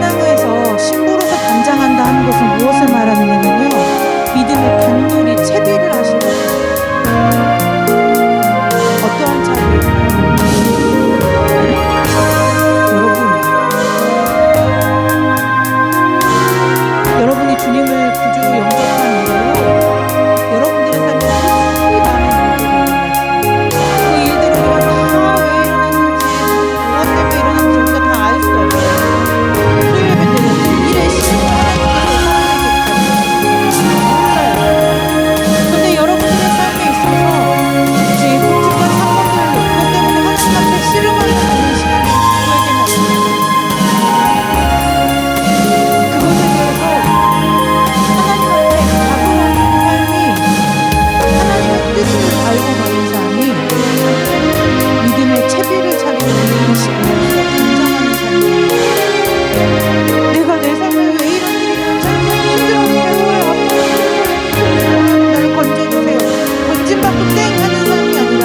Speaker 1: 신앙에서 신부로서 단장한다 하는 것은 무엇을 말하느냐면요, 믿음의 단돌이 채비를 하시는 거예요. 어떠한 차이일까요? 여러분이 주님을 구주로 영접한 이후로 여러분들의 삶에 수많은 일들이 일어났어요. 그 일들을 우리가 다 왜 일어났는지, 무엇 때문에 일어났는지 우리가 다 알 수 없어요. 수요예배 때는 일의 시간을 하나님께서 사람에게 가르쳐주셨어요. 몰라요. 근데 여러분들의 삶에 있어서 이제 끔찍한 사건들로 그것 때문에 하나님 앞에 씨름하는 시간이 누구에게는 없어요. 그것에 대해서 하나님 앞에 각오하는 삶이, 하나님의 뜻을 알고 가는 삶이 믿음의 채비를 차리고 있는 시간으로서 단장하는 삶이에요. 내가 내 삶에 왜 이런 일이 일어나지? 힘들어 죽겠어요. 아파요. 나를 건져주세요. 건진받고 땡 하는 삶이 아니라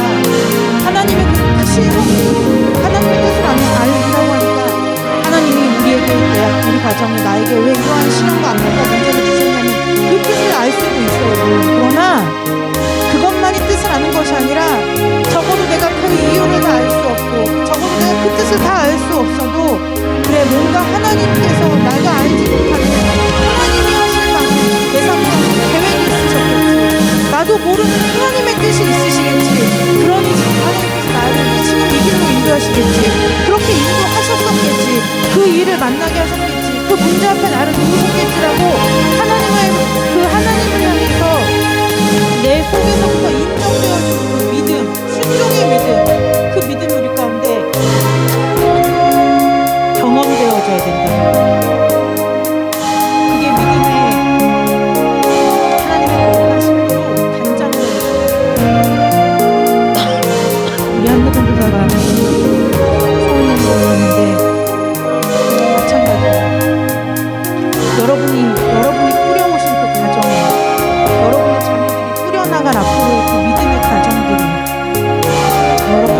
Speaker 1: 하나님의 그 크신 성, 하나님의 뜻을 알리라고 하니까 하나님이 우리에게 우리 가정에 나에게 왜 이러한 시련과 압력과 문제를 주셨냐면 그 뜻을 알 수도 있어요. 그러나 그것만이 뜻을 아는 것이 아니라 적어도 내가 그 이유를 다 알 수 없고 적어도 내가 그 뜻을 다 알 수 없어도 그래, 뭔가 하나님께서 내가 알지 못하는 하나님이 하실 만큼 내 삶 가운데 계획이 있으셨겠지, 나도 모르는 하나님의 뜻이 있으시겠지, 그러니 하나님께서 나를 지금 이 길로 인도하시겠지, 그렇게 인도하셨었겠지, 그 일을 만나게 하셨겠지, 그 문제 앞에 나를 놓으셨겠지라고 하나님을 향해서 내 속에서부터 인정되어지는 그 믿음, 순종의 믿음, 그 믿음이 우리 가운데 경험되어져야 된다. 그게 믿음의 하나님의 거룩한 신부로 단장되는 거예요. 우리 한무전 교사가 소원님이었는데 마찬가지예요. 여러분이 꾸려오신 그 가정에, 여러분의 자녀들이 꾸려나갈 앞으로 그 믿음의 가정들이, 여러분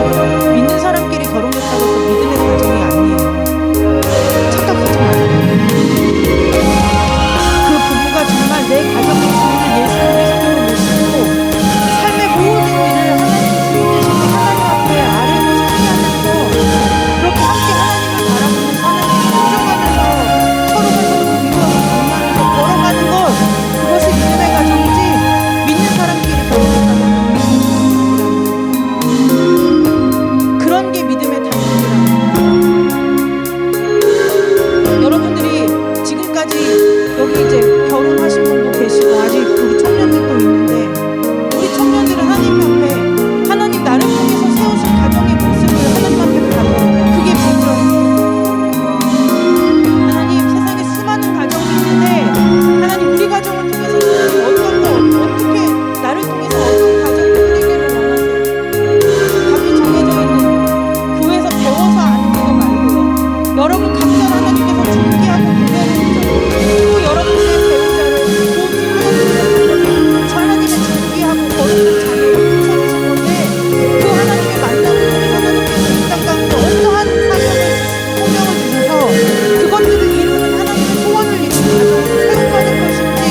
Speaker 1: 믿는 사람끼리 결혼했다고 해서 믿음의 가정이 아니에요. 착각하지 말아요. 그 부부가 정말 내 가정의 주인을 예수 그리스도로 모시고 삶의 모든 일을 하나님 주인 되신 하나님 앞에 아뢰고 상의하면서 그렇게 함께 하나님을 바라보면서 하나님을 순종하면서 서로가 서로를 위로하고 격려하면서 걸어가는 것, 그것이 믿음의 가정이지 믿는 사람끼리 결혼했다고 그런 게 믿음의 단순이라는 거예요. 여러분들이 지금까지 여기 이제 결혼하신 분도 계시고 아직 우리 청년들도 있는데, 우리 청년들은 하나님 앞에 하나님 나를 통해서 세우신 가정의 모습을 하나님 앞에 봐도 그게 비전. 하나님 세상에 수많은 가정이 있는데 하나님 우리 가정을 통해서 하나님 어떤 거, 어떻게 나를 통해서 어떤 가정을 꾸리기를 원하세요? 답이 정해져 있는 교회에서 배워서 아는 거 말고요. 여러분 각자 하나님께서 준비하고 보내는 또 여러분의 배우자를 모두 하나님께서 저 하나님의 준비하고 거룩한 자녀를 붙여주신 건데, 그 하나님의 만남을 통해서 하나님께서 이 땅 가운데 어떠한 사명을 주시고 소명을 주셔서 그것들을 이루는 하나님의 소원을 이루는 가정을 세워가는 것인지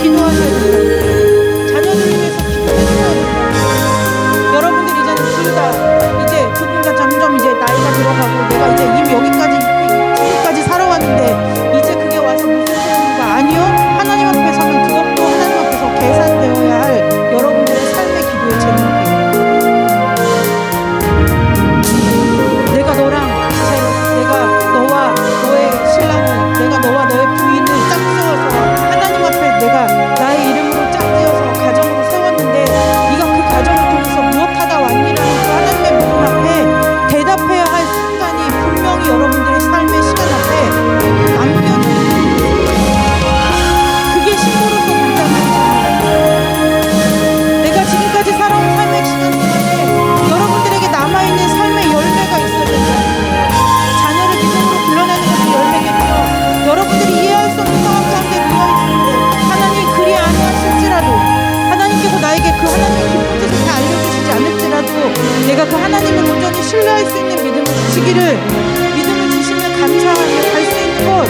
Speaker 1: 기도하셔야 된다. 자녀들을 위해서 기도해주셔야 된다. 여러분들 이제는 둘 다 이제 두 분 다 점점 이제 나이가 들어가고 내가 이제 이미 여기까지 지금까지 살아왔는데 이제 그게 와서 무슨 소용인가? 아니요. 하나님 앞에 서면 그것도 하나님 앞에서 계산되어야 할 여러분들의 삶의 기도의 제목이에요. 내가 너와 너의 신랑을, 내가 너와 너의 부인을 짝지어서 하나님 앞에 내가 나의 이름으로 짝지어서 가정으로 세웠는데 네가 그 가정을 통해서 무엇하다 왔니라는 그 하나님의 물음 앞에 대답해야 할 순간이 분명히 여러분들의 삶의 시간 앞에 남겨져 있는 거예요. 그게 신부로서 단장하는 삶이에요. 내가 지금까지 살아온 삶의 시간 동안에 여러분들에게 남아있는 삶의 열매가 있어야 된다는 거예요. 자녀를 믿음으로 불러내는 것이 열매겠죠. 여러분들이 이해할 수 없는 상황 가운데 놓여있는데 하나님이 그리 아니하실지라도, 하나님께서 나에게 그 하나님의 깊은 뜻을 다 알려주시지 않을지라도 내가 그 하나님을 온전히 신뢰할 수 있는 믿음을 주시기를, 믿음을 주시면 감사하며 갈 수 있는 것,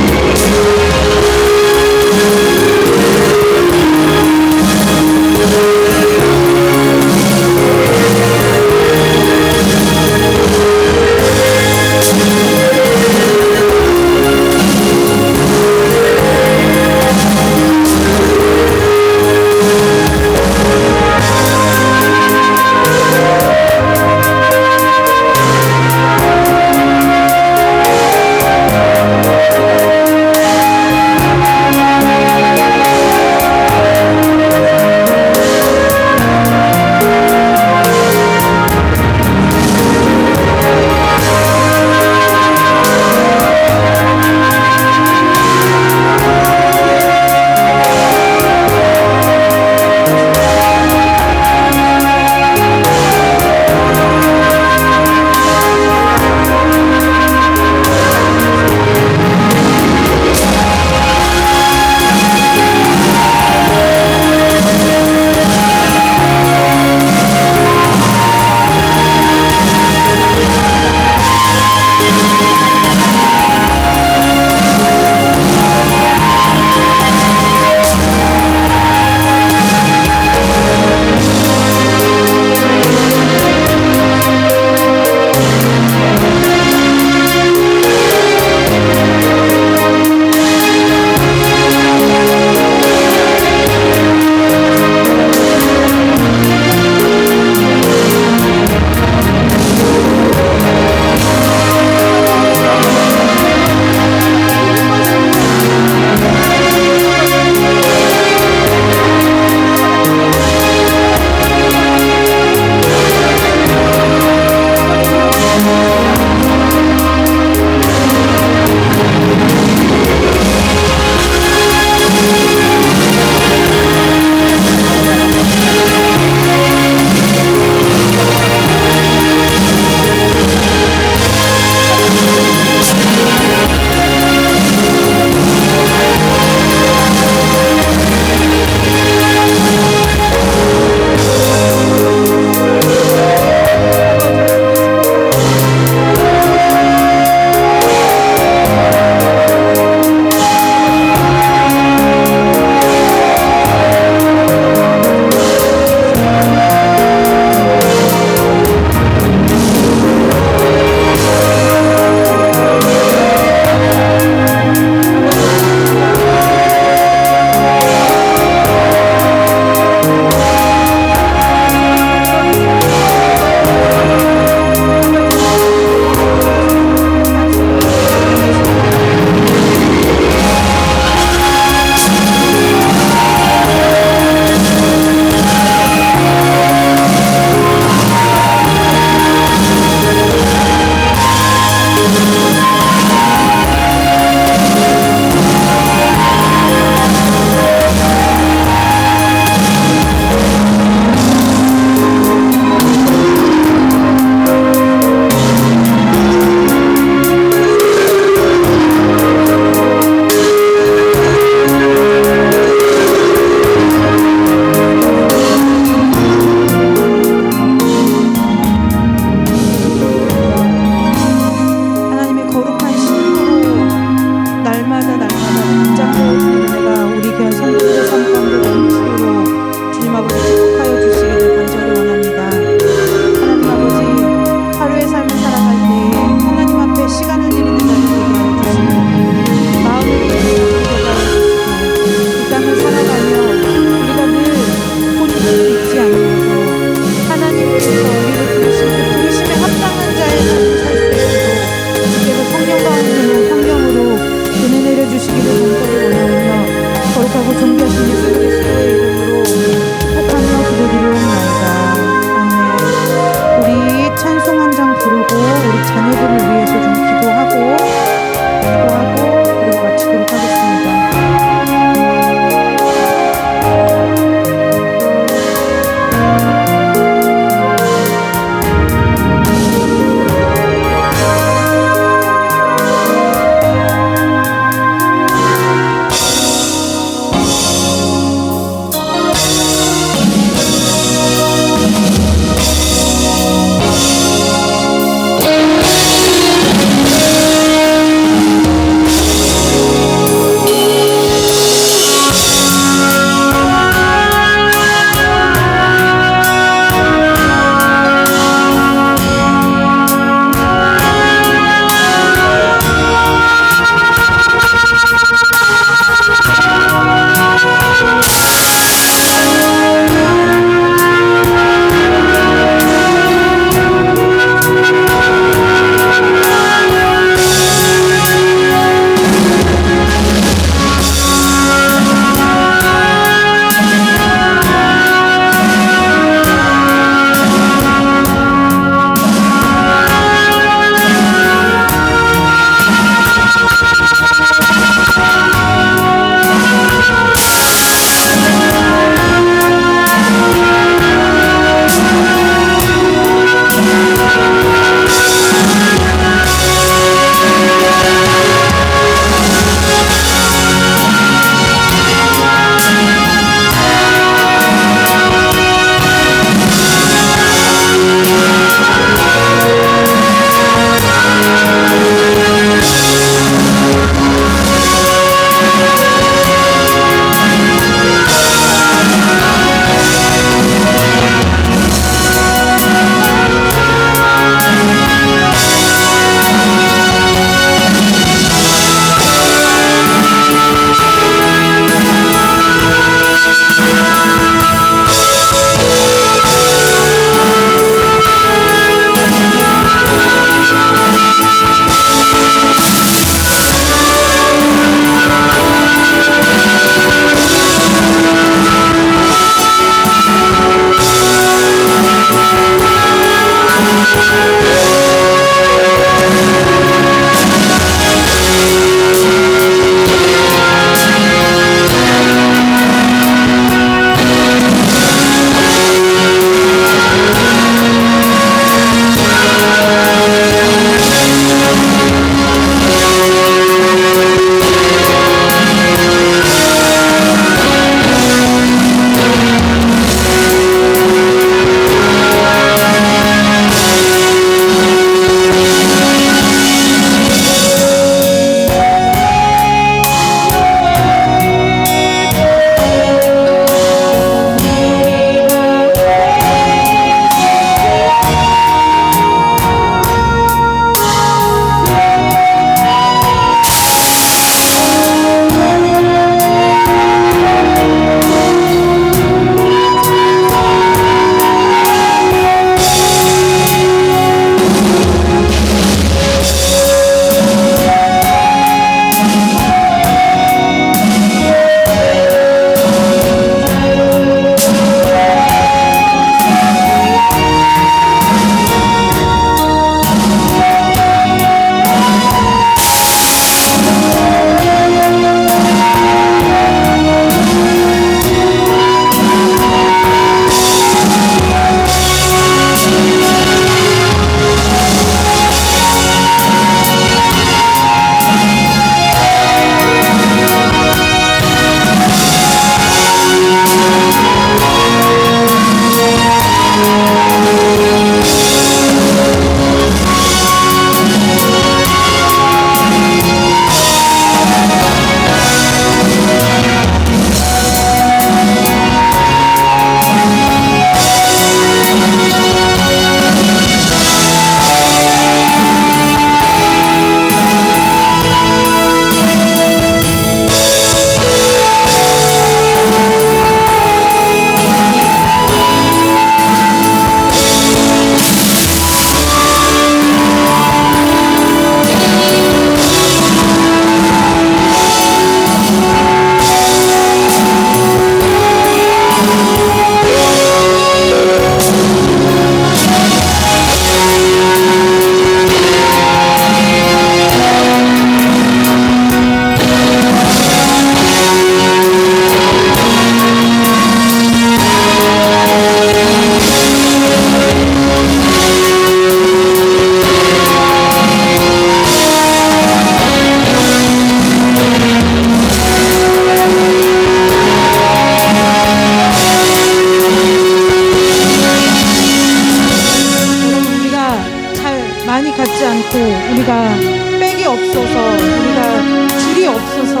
Speaker 1: 없어서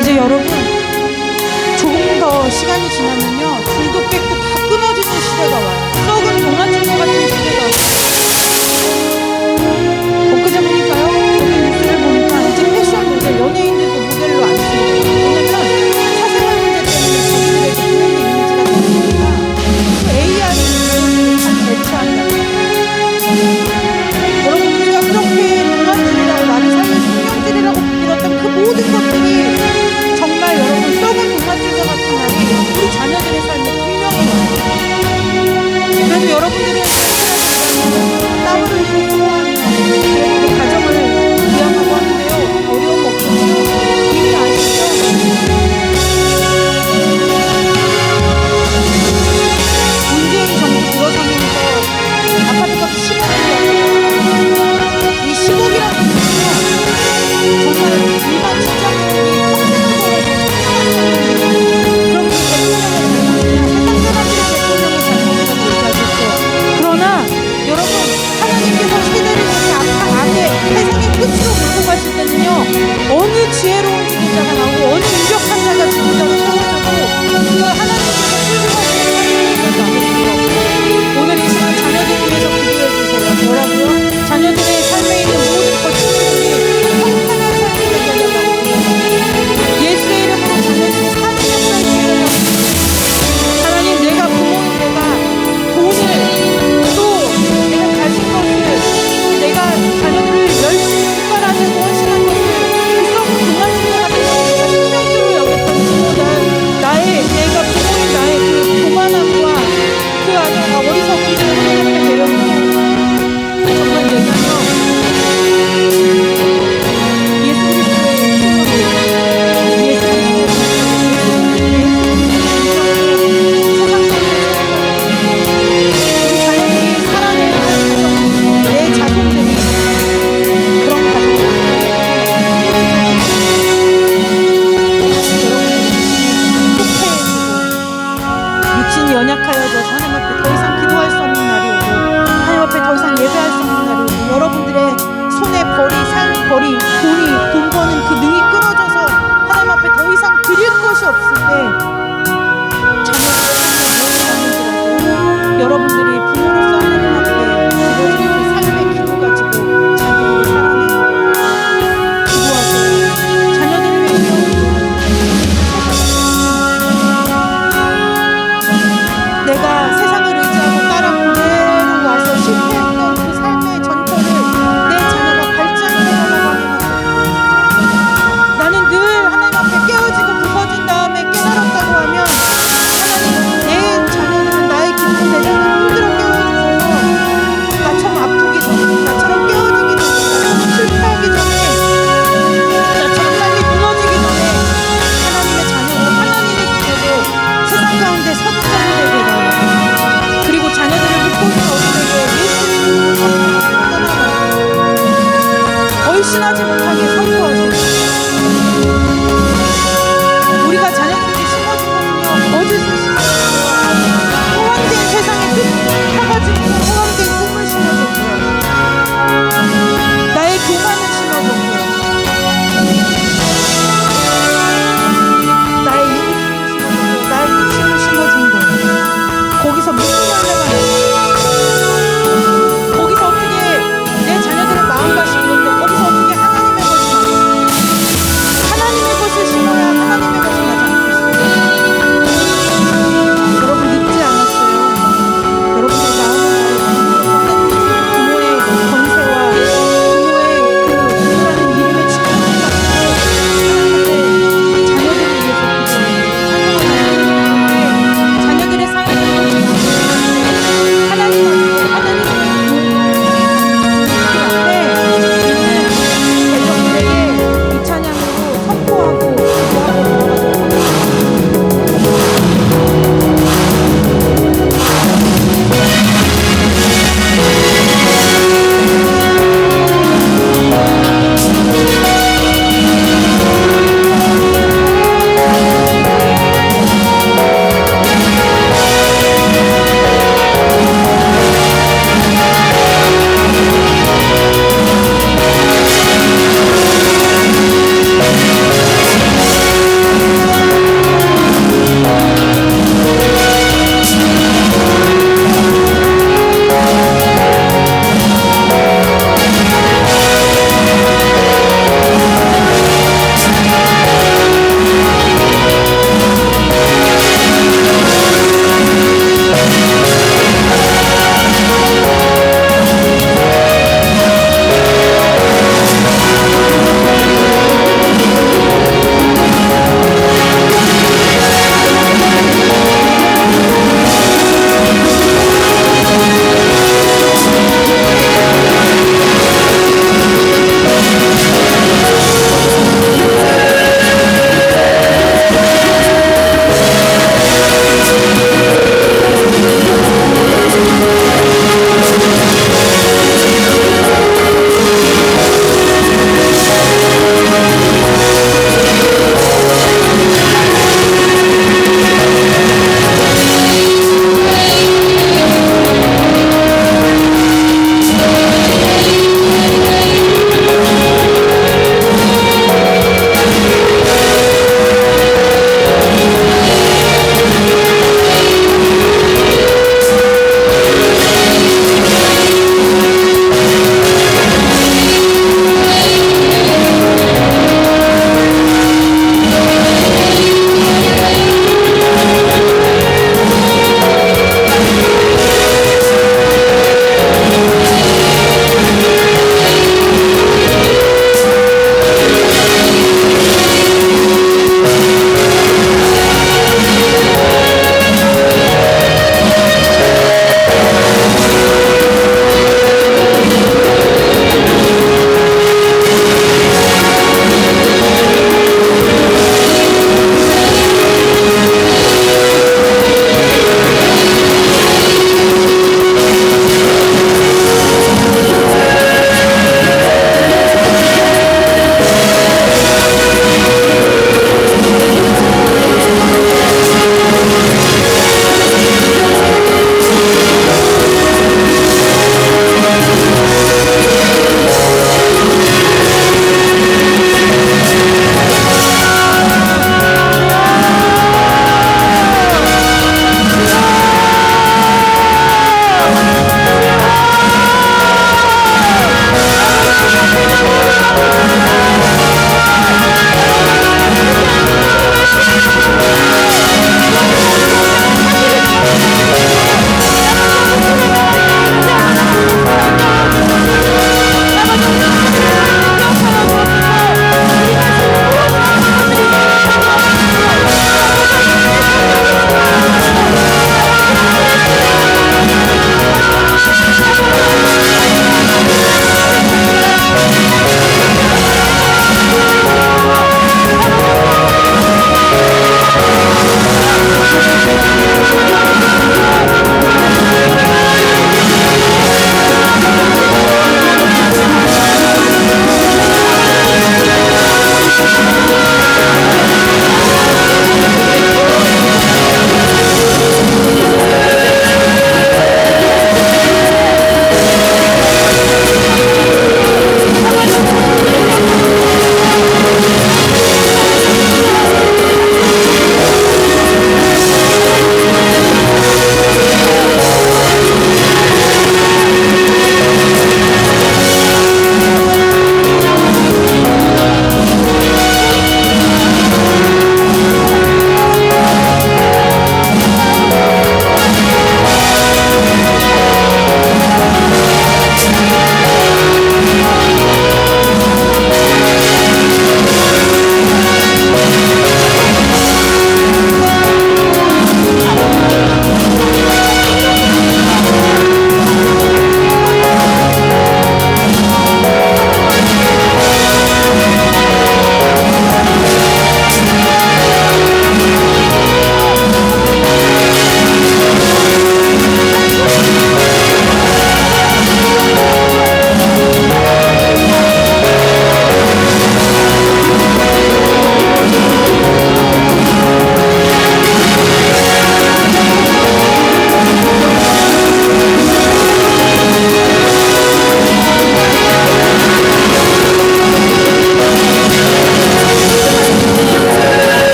Speaker 1: 이제 여러분 조금 더 시간이 지나면요 줄도 뺏고 다 끊어지는 시대가 와요. 썩은 동아줄과 같은 시대가 와요. 엊그제 보니까요 여기 뉴스를 보니까 이제 패션 모델 연예인들도 모델로 안 쓰는 거예요. 왜냐면 사생활 문제 때문에 자기들의 브랜드 이미지가 떨어지니까 AI를 잘 대체한다는 거예요. 여러분 우리가 그렇게 동아줄이라고 말을 살면서 신경질이라고 부끄러웠던 그 모든 것들이 정말 여러분 썩은 동아줄과 같은 날이 우리 자녀들의 삶에 분명히 와요. 그래도 여러분들은 땀을 흘리고 수고하며 그래도 가정을 기양하고 하는데요 어려움 없으시죠? 이미 아시죠? 문재인 정부 들어서면서 아파트값 10억이라고 이 10억이라는 돈은요 정말 일반 직장인들이 평생을 벌어도 그럼 그 대통령의 잘못이냐 세상 사람들의 대통령의 잘못이라고 얘기하겠죠. 그러나 여러분 하나님께서 세대를 이렇게 세상의 끝으로 몰고 가실 때는요 어느 지혜로운 지도자가 나오고 어느